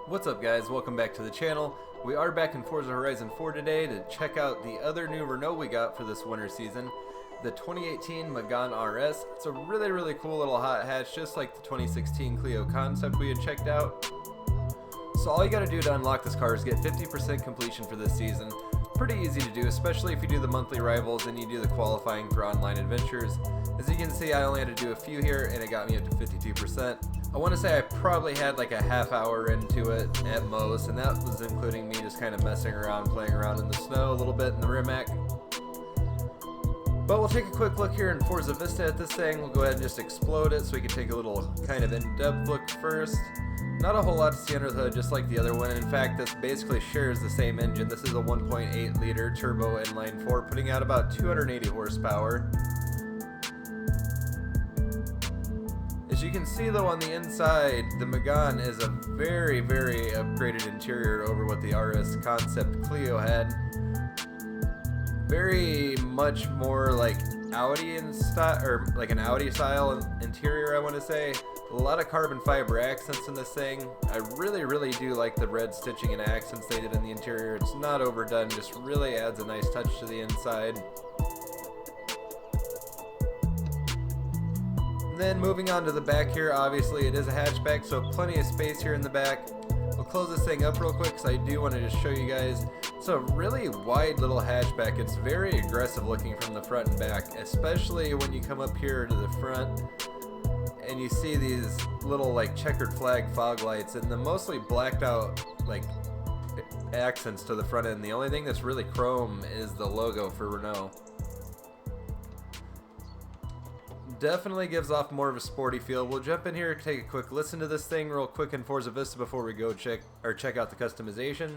What's up guys, welcome back to the channel. We are back in Forza Horizon 4 today to check out the other new Renault we got for this winter season, the 2018 Megane R.S. It's a really cool little hot hatch, just like the 2016 Clio Concept we had checked out. So all you gotta do to unlock this car is get 50% completion for this season. Pretty easy to do, especially if you do the monthly rivals and you do the qualifying for online adventures. As you can see, I only had to do a few here and it got me up to 52%. I want to say I probably had like a half hour into it at most, and that was including me just kind of messing around, playing around in the snow a little bit in the Rimac. But we'll take a quick look here in Forza Vista at this thing. We'll go ahead and just explode it so we can take a little kind of in-depth look first. Not a whole lot to see under the hood, just like the other one. In fact, this basically shares the same engine. This is a 1.8 liter turbo inline 4, putting out about 280 horsepower. As you can see though on the inside, the Megane is a very upgraded interior over what the RS Concept Clio had. Very much more like Audi in style, or like an Audi style interior, I want to say. A lot of carbon fiber accents in this thing. I really do like the red stitching and accents they did in the interior. It's not overdone, just really adds a nice touch to the inside. Then moving on to the back here, obviously it is a hatchback, so plenty of space here in the back. I'll close this thing up real quick because I do want to just show you guys. It's a really wide little hatchback. It's very aggressive looking from the front and back, especially when you come up here to the front and you see these little like checkered flag fog lights and the mostly blacked out like accents to the front end. The only thing that's really chrome is the logo for Renault. Definitely gives off more of a sporty feel. We'll jump in here and take a quick listen to this thing real quick in Forza Vista before we go check out the customization.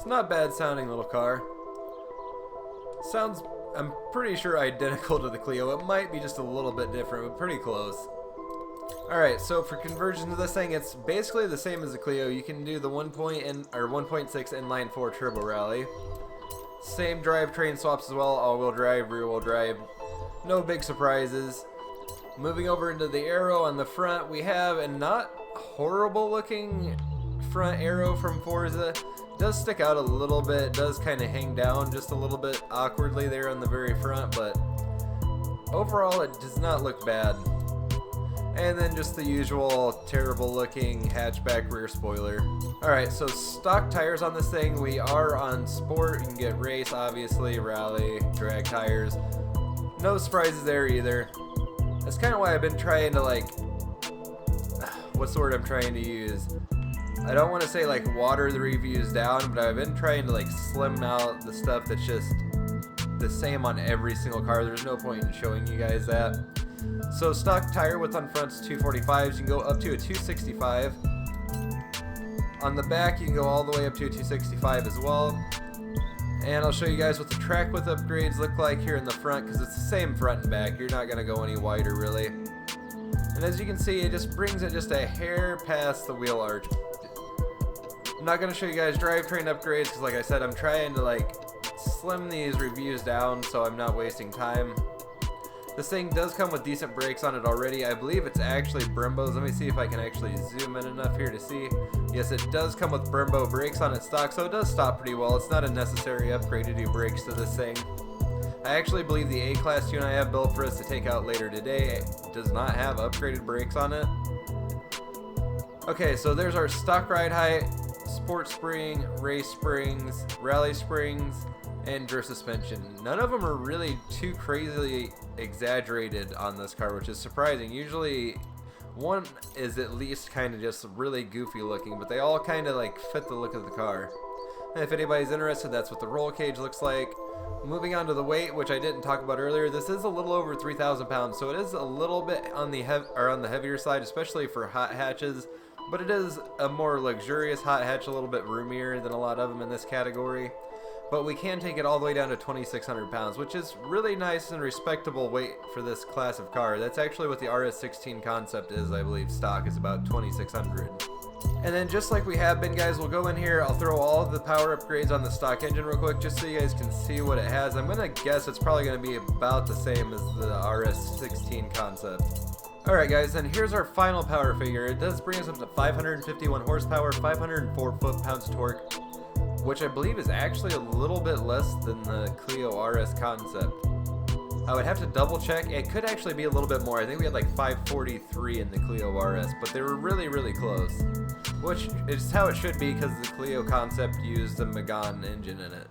Not bad sounding little car. Sounds, I'm pretty sure, identical to the Clio. It might be just a little bit different, but pretty close. Alright, so for conversion to this thing, it's basically the same as the Clio. You can do the 1.6 inline 4 turbo rally. Same drivetrain swaps as well, all-wheel drive, rear-wheel drive. No big surprises. Moving over into the aero on the front, we have a not horrible looking front aero from Forza. Does stick out a little bit, does kind of hang down just a little bit awkwardly there on the very front, but overall it does not look bad. And then just the usual terrible looking hatchback rear spoiler. Alright, so stock tires on this thing. We are on sport. You can get race, obviously, rally, drag tires. No surprises there either. That's kind of why I've been trying to like, what's the word I'm trying to use? I don't want to say like water the reviews down, but I've been trying to like slim out the stuff that's just the same on every single car. There's no point in showing you guys that. So stock tire width on front's 245s. You can go up to a 265. On the back you can go all the way up to a 265 as well. And I'll show you guys what the track width upgrades look like here in the front, because it's the same front and back. You're not going to go any wider really. And as you can see, it just brings it just a hair past the wheel arch. I'm not going to show you guys drivetrain upgrades because, like I said, I'm trying to like slim these reviews down so I'm not wasting time. This thing does come with decent brakes on it already. I believe it's actually Brembo's. Let me see if I can actually zoom in enough here to see. Yes, it does come with Brembo brakes on its stock, so it does stop pretty well. It's not a necessary upgrade to do brakes to this thing. I actually believe the A-Class tune I have built for us to take out later today does not have upgraded brakes on it. Okay, so there's our stock ride height. Sport spring, race springs, rally springs, and drift suspension. None of them are really too crazily exaggerated on this car, which is surprising. Usually one is at least kind of just really goofy looking, but they all kind of like fit the look of the car. And if anybody's interested, that's what the roll cage looks like. Moving on to the weight, which I didn't talk about earlier, this is a little over 3,000 pounds, so it is a little bit on the heavier side, especially for hot hatches. But it is a more luxurious hot hatch, a little bit roomier than a lot of them in this category. but we can take it all the way down to 2,600 pounds, which is really nice and respectable weight for this class of car. That's actually what the RS16 Concept is, I believe. Stock is about 2,600. And then just like we have been, guys, we'll go in here. I'll throw all of the power upgrades on the stock engine real quick just so you guys can see what it has. I'm going to guess it's probably going to be about the same as the RS16 Concept. Alright guys, and here's our final power figure. It does bring us up to 551 horsepower, 504 foot-pounds torque, which I believe is actually a little bit less than the Clio R.S. Concept. I would have to double check. It could actually be a little bit more. I think we had like 543 in the Clio R.S, but they were really close. Which is how it should be because the Clio Concept used a Megane engine in it.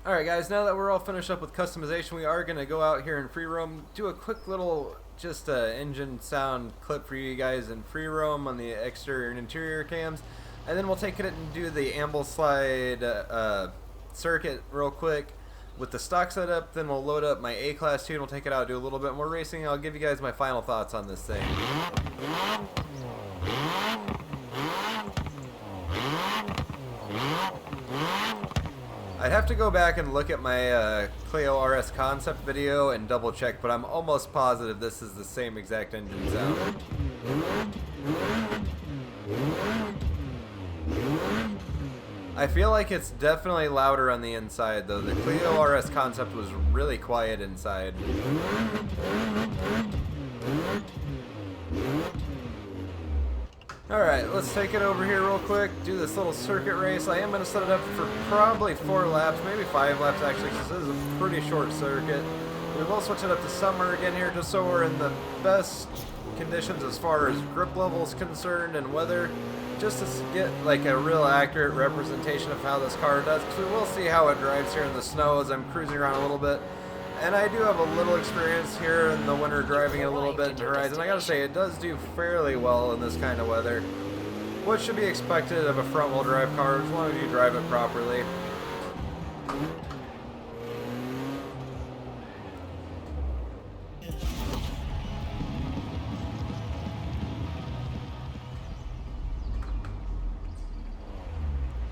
Alright guys, now that we're all finished up with customization, we are going to go out here in free roam, do a quick little just engine sound clip for you guys in free roam on the exterior and interior cams. And then we'll take it and do the amble slide circuit real quick with the stock setup. Then we'll load up my A-Class 2 and we'll take it out, do a little bit more racing. I'll give you guys my final thoughts on this thing. I'd have to go back and look at my Clio R.S. Concept video and double check, but I'm almost positive this is the same exact engine sound. I feel like it's definitely louder on the inside though. The Clio R.S. Concept was really quiet inside. Alright, let's take it over here real quick, do this little circuit race. I am going to set it up for probably 4 laps, maybe 5 laps actually, because this is a pretty short circuit. We will switch it up to summer again here, just so we're in the best conditions as far as grip level is concerned and weather, just to get like a real accurate representation of how this car does, because we will see how it drives here in the snow as I'm cruising around a little bit. And I do have a little experience here in the winter driving it a little bit in Horizon. I gotta say, it does do fairly well in this kind of weather. What should be expected of a front-wheel drive car as long as you drive it properly.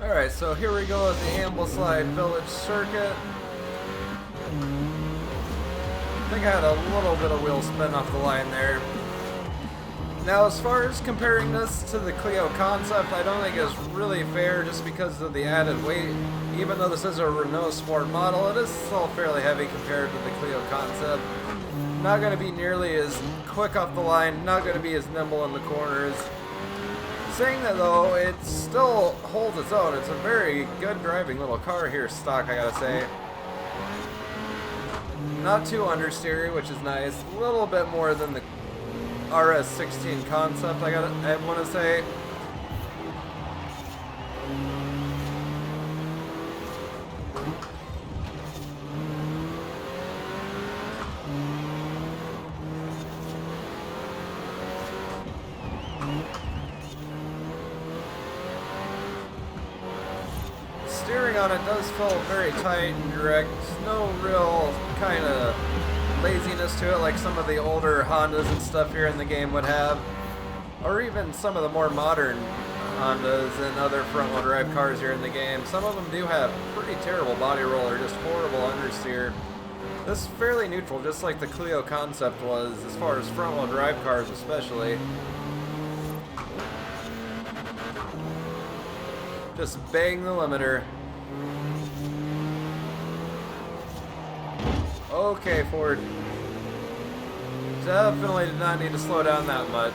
Alright, so here we go with the Ambleside Village Circuit. I think I had a little bit of wheel spin off the line there. Now, as far as comparing this to the Clio Concept, I don't think it's really fair just because of the added weight. Even though this is a Renault Sport model, it is still fairly heavy compared to the Clio Concept. Not going to be nearly as quick off the line, not going to be as nimble in the corners. Saying that though, it still holds its own. It's a very good driving little car here, stock, I gotta say. Not too understeery, which is nice. A little bit more than the RS16 Concept, I want to say. Steering on it does feel very tight and direct. No real kind of laziness to it like some of the older Hondas and stuff here in the game would have. Or even some of the more modern Hondas and other front-wheel drive cars here in the game. Some of them do have pretty terrible body roll or just horrible understeer. This is fairly neutral, just like the Clio Concept was, as far as front-wheel drive cars especially. Just bang the limiter. Okay, Ford. Definitely did not need to slow down that much.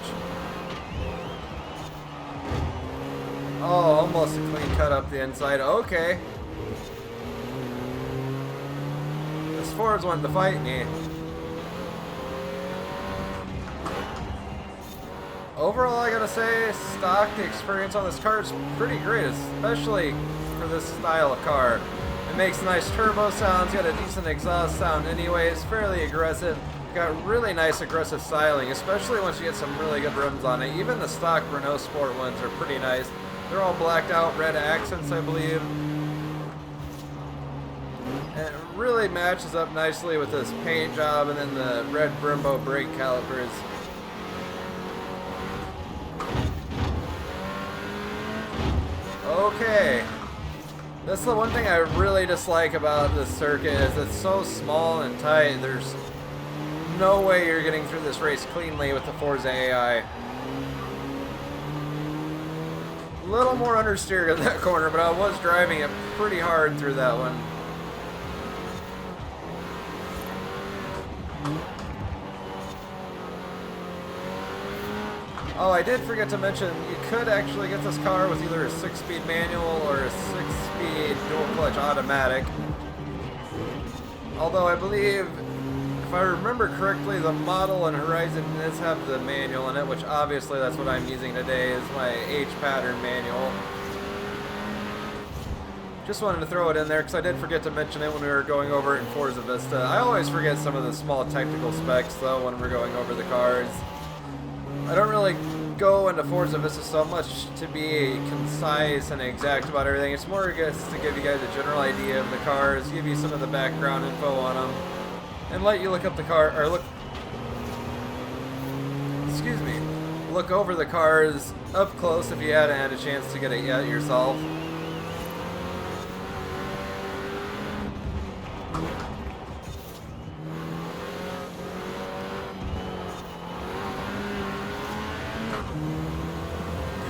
Oh, almost a clean cut up the inside. Okay. This Ford's wanting to fight me. Overall, I gotta say, stock, the experience on this car is pretty great, especially for this style of car. It makes nice turbo sounds, got a decent exhaust sound anyways, fairly aggressive. Got really nice aggressive styling, especially once you get some really good rims on it. Even the stock Renault Sport ones are pretty nice. They're all blacked out red accents, I believe. And it really matches up nicely with this paint job and then the red Brembo brake calipers. Okay. That's the one thing I really dislike about this circuit is it's so small and tight. There's no way you're getting through this race cleanly with the Forza AI. A little more understeer in that corner, but I was driving it pretty hard through that one. Oh, I did forget to mention, you could actually get this car with either a 6-speed manual or a 6-speed dual-clutch automatic. Although I believe, if I remember correctly, the model in Horizon does have the manual in it, which obviously that's what I'm using today, is my H-pattern manual. Just wanted to throw it in there because I did forget to mention it when we were going over it in Forza Vista. I always forget some of the small technical specs, though, when we're going over the cars. I don't really go into Forza Vista so much to be concise and exact about everything. It's more just to give you guys a general idea of the cars, give you some of the background info on them, and let you look up the car, or look over the cars up close if you hadn't had a chance to get it yet yourself.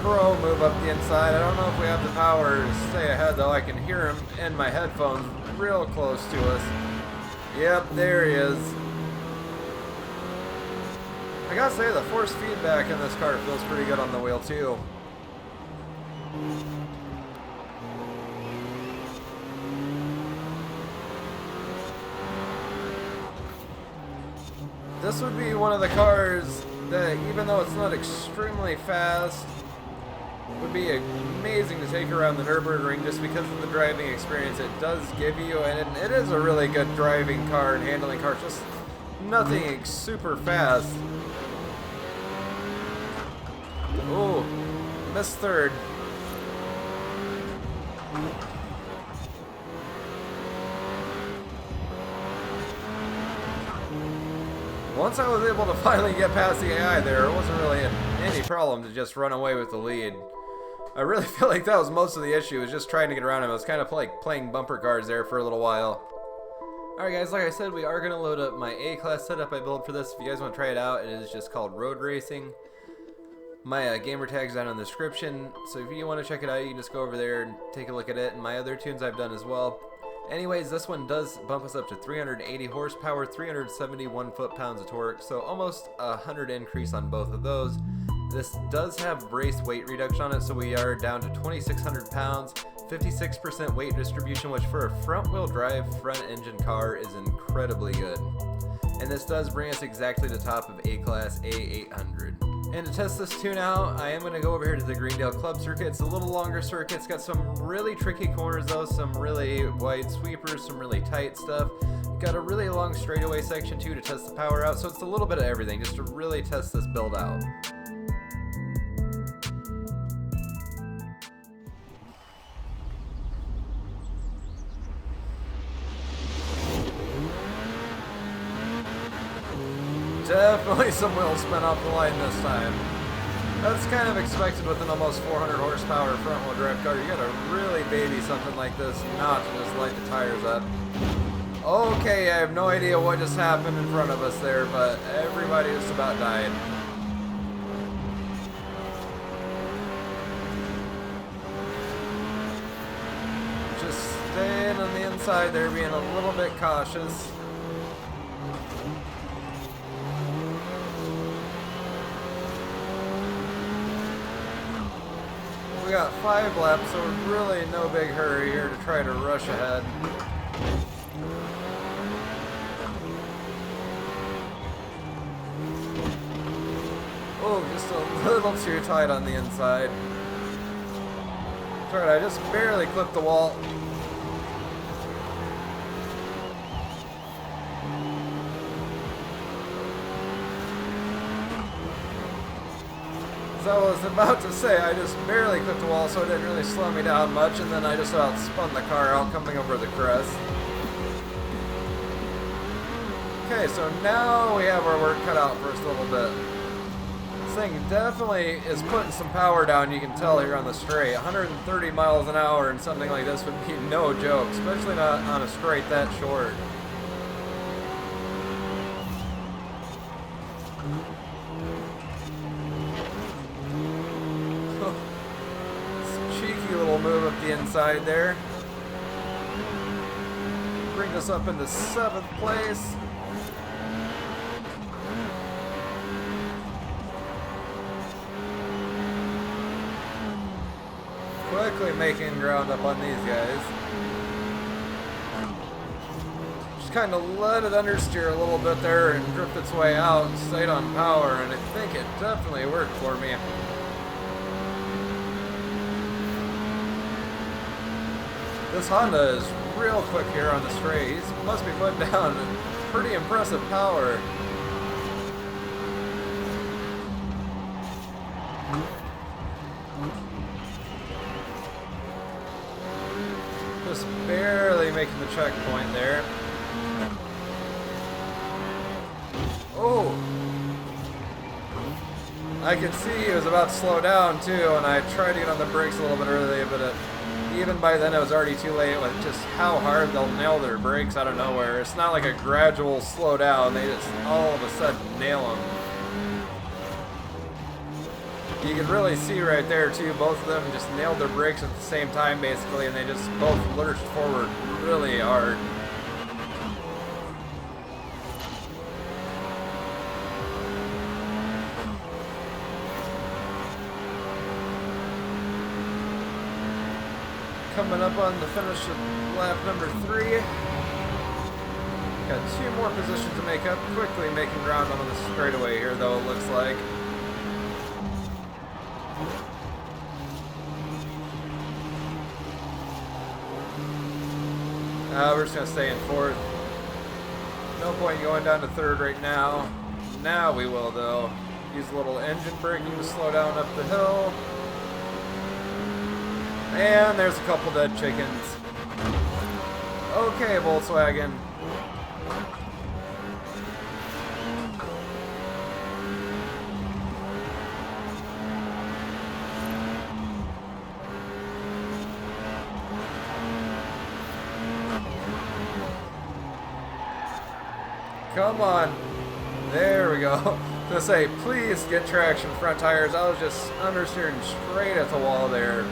Pro move up the inside. I don't know if we have the power to stay ahead though. I can hear him in my headphones real close to us. Yep, there he is. I gotta say the force feedback in this car feels pretty good on the wheel too. This would be one of the cars that, even though it's not extremely fast, would be amazing to take around the Nürburgring just because of the driving experience it does give you, and it is a really good driving car and handling car, just nothing super fast. Ooh, missed third. Once I was able to finally get past the AI there, it wasn't really any problem to just run away with the lead. I really feel like that was most of the issue, was just trying to get around him. I was kind of like playing bumper cars there for a little while. Alright guys, like I said, we are going to load up my A-Class setup I built for this. If you guys want to try it out, it is just called Road Racing. My gamer tag's down in the description, so if you want to check it out, you can just go over there and take a look at it, and my other tunes I've done as well. Anyways, this one does bump us up to 380 horsepower, 371 foot-pounds of torque, so almost 100 increase on both of those. This does have brace weight reduction on it, so we are down to 2,600 pounds, 56% weight distribution, which for a front-wheel drive, front-engine car is incredibly good. And this does bring us exactly to the top of A-Class A800. And to test this tune out, I am going to go over here to the Greendale Club circuit. It's a little longer circuit. It's got some really tricky corners though, some really wide sweepers, some really tight stuff. Got a really long straightaway section too to test the power out, so it's a little bit of everything just to really test this build out. Definitely some wheel spin off the line this time. That's kind of expected with an almost 400 horsepower front wheel drive car. You gotta really baby something like this not to just light the tires up. Okay, I have no idea what just happened in front of us there, but everybody just about died. Just staying on the inside there, being a little bit cautious. We got 5 laps, so really no big hurry here to try to rush ahead. Oh, just a little too tight on the inside. Sorry, I just barely clipped the wall. As I was about to say, I just barely clipped the wall, so it didn't really slow me down much, and then I just about spun the car out coming over the crest. Okay, so now we have our work cut out for us a little bit. thing definitely is putting some power down, you can tell here on the straight. 130 miles an hour and something like this would be no joke, especially not on a straight that short. Cheeky little move up the inside there. Bring us up into 7th place. Quickly making ground up on these guys. Just kind of let it understeer a little bit there and drift its way out and stayed on power, and I think it definitely worked for me. This Honda is real quick here on the straight. He must be putting down pretty impressive power. Just barely making the checkpoint there. Oh! I could see he was about to slow down too, and I tried to get on the brakes a little bit early, but even by then it was already too late with just how hard they'll nail their brakes out of nowhere. It's not like a gradual slow down, they just all of a sudden nail them. You can really see right there too, both of them just nailed their brakes at the same time basically, and they just both lurched forward really hard. Coming up on the finish of lap number 3. Got 2 more positions to make up, quickly making ground on the straightaway here though, it looks like. We're just going to stay in 4th. No point going down to 3rd right now. Now we will, though. Use a little engine braking to slow down up the hill. And there's a couple dead chickens. Okay, Volkswagen. Come on. There we go. I was gonna say, please get traction front tires. I was just understeering straight at the wall there.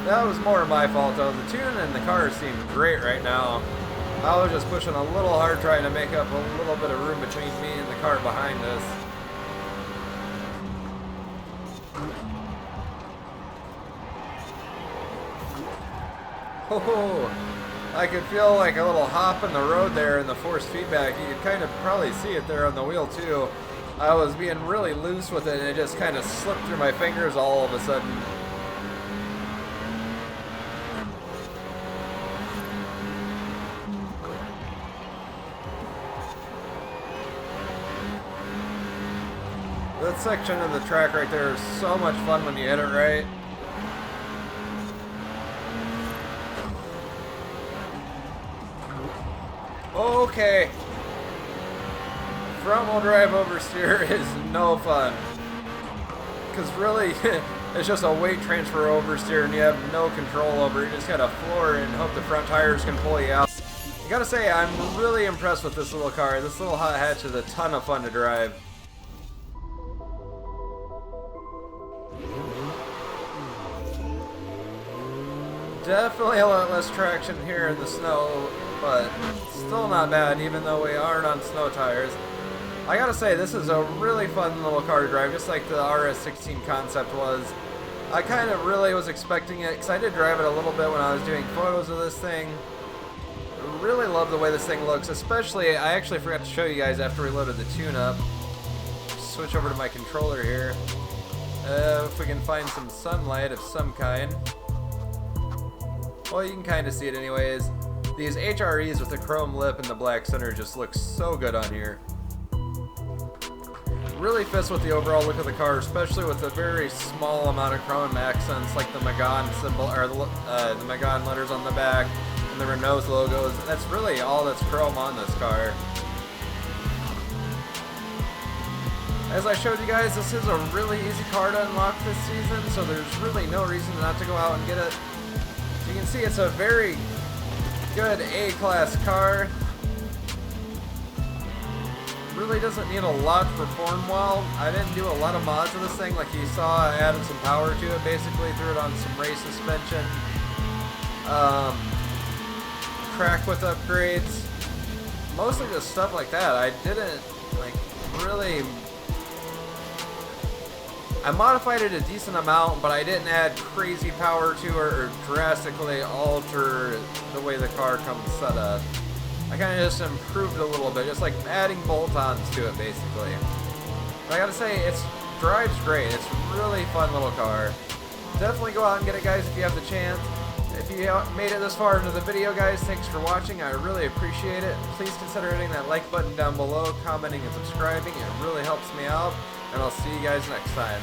That was more my fault though. The tune in the car seemed great right now. I was just pushing a little hard trying to make up a little bit of room between me and the car behind us. Oh, I could feel like a little hop in the road there in the forced feedback. You could kind of probably see it there on the wheel too. I was being really loose with it and it just kind of slipped through my fingers all of a sudden. That section of the track right there is so much fun when you hit it right. Okay. Front wheel drive oversteer is no fun. Because really, it's just a weight transfer oversteer and you have no control over it. You just gotta floor it and hope the front tires can pull you out. I gotta say, I'm really impressed with this little car. This little hot hatch is a ton of fun to drive. Definitely a lot less traction here in the snow, but still not bad even though we aren't on snow tires. I gotta say, this is a really fun little car to drive, just like the RS16 Concept was. I kind of really was expecting it, because I did drive it a little bit when I was doing photos of this thing. I really love the way this thing looks, especially, I actually forgot to show you guys after we loaded the tune-up. Switch over to my controller here. If we can find some sunlight of some kind. Well, you can kind of see it anyways. These HREs with the chrome lip and the black center just look so good on here. Really fits with the overall look of the car, especially with a very small amount of chrome accents like the Megane symbol, or the Megane letters on the back, and the Renault's logos. That's really all that's chrome on this car. As I showed you guys, this is a really easy car to unlock this season, so there's really no reason not to go out and get it. So you can see it's a very good A-class car. Really doesn't need a lot to perform well. I didn't do a lot of mods of this thing. Like you saw, I added some power to it, basically threw it on some race suspension. Track with upgrades. Mostly just stuff like that. I didn't, like, really... I modified it a decent amount, but I didn't add crazy power to it or drastically alter the way the car comes set up. I kind of just improved a little bit, just like adding bolt-ons to it, basically. But I gotta say, it drives great. It's a really fun little car. Definitely go out and get it, guys, if you have the chance. If you made it this far into the video, guys, thanks for watching. I really appreciate it. Please consider hitting that like button down below, commenting and subscribing. It really helps me out. And I'll see you guys next time.